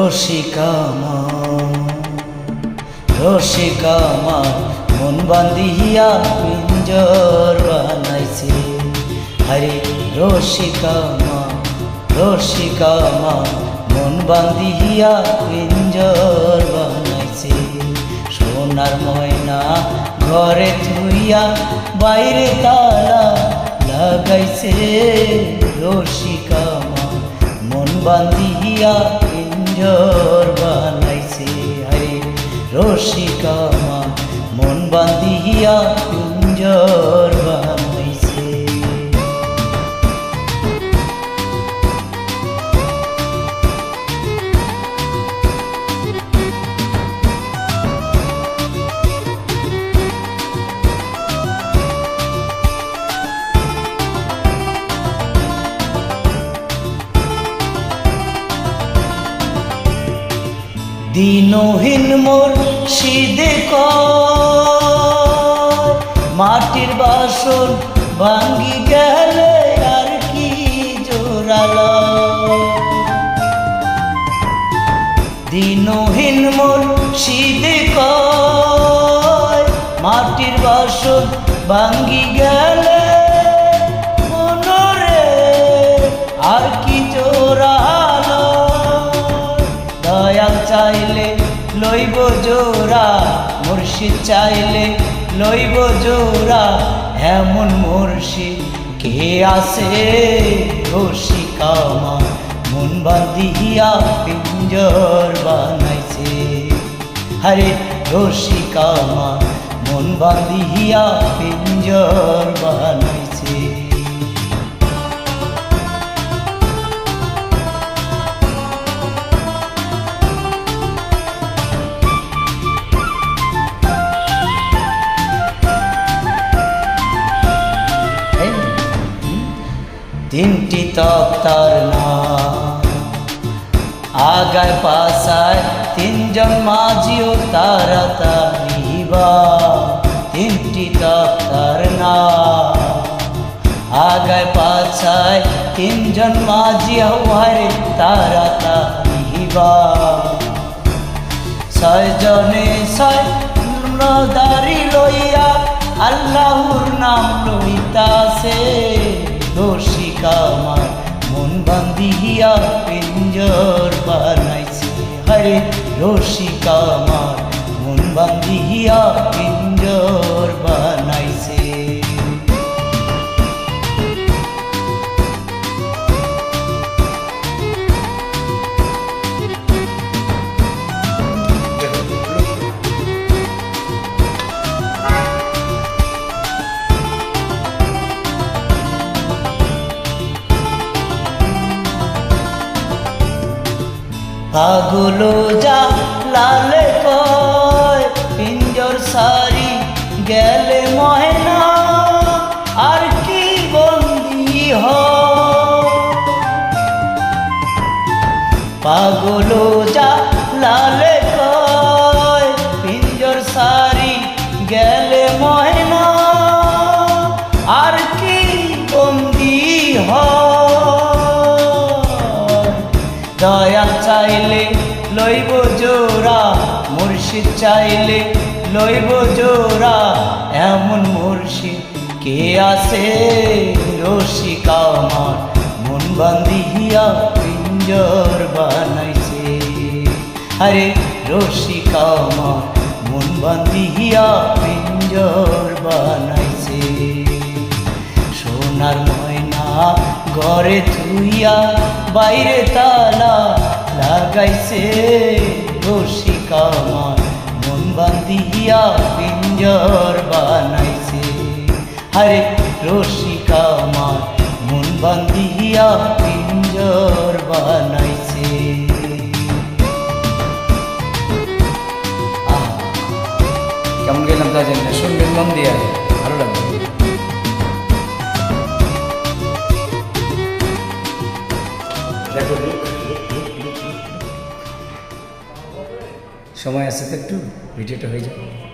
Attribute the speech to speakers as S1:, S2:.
S1: রসিকা আমার মন বান্ধিয়া পিঞ্জর বানাইছে। আরে রসিকা আমার মন বান্ধিয়া পিঞ্জর বানাইছে। সোনার ময়না ঘরে থুইয়া বাইরে তালা লাগাইছে। রসিকা আমার মন বান্ধিয়া পিঞ্জর বানাইছে। আরে রসিকা আমার মন বান্ধিয়া পিঞ্জর বানাইছে। দিনহীন মোর সিদে মাটির বাসন ভাঙ্গি গেলে আর কি জোড়ালো। দিনহীন মোর সিদে মাটির বাসন ভাঙ্গি গেলে মনরে আর কি জোড়ালো। দয়াল চাইলে লইব জোড়া, মুর্শিদ চাইলে লইব জোড়া, এমন মুর্শিদ কে আছে। রসিকা আমার মন বান্ধিয়া পিঞ্জর বানাইছে। আরে রসিকা আমার মন বান্ধিয়া পিঞ্জর বানাইছে। তিনটি তক্তার নাম, আগায় পাশায় তিনজন মাঝিও তারা তারিবা। তিনটি তক্তার নাম, আগায় পাছায় তিনজন মাঝিও হারে তারা তারিবা। ছয়জনে ছয় দাড়ি লইয়া আল্লাহর নাম লইতাছে। রসিকা আমার মন বান্ধিয়া পিঞ্জর বানাইছে। হরে রসিকা আমার মন বান্ধিয়া পিঞ্জর বানাইছে। পাগলো যা লালে কয় পিঞ্জর সারি গেলে ময়না আর কি বন্দি হয়। পাগলো যা লালে কয় পিঞ্জর সারি গেলে ময়না আর কি বন্দি হয়। দয়াল চাইলে লইব জোড়া, মুর্শিদ চাইলে লইব জোড়া, এমন মুর্শিদ কে আছে। রসিকা আমার মন বান্ধিয়া পিঞ্জর বানাইছে। আরে রসিকা আমার মন বান্ধিয়া পিঞ্জর বানাইছে। সোনার ময়না ঘরে থুইয়া বাইরে তালা লাগাইছে। রসিকা আমার মন বান্ধিয়া পিঞ্জর বানাইছে। আরে রসিকা আমার মন বান্ধিয়া পিঞ্জর বানাইছে।
S2: কেমন গেলাম তা জানি না, শুনবেন মন দিয়ে, ভালো লাগবে। সময় আছে তো একটু ভিডিওটা হয়ে যাবে।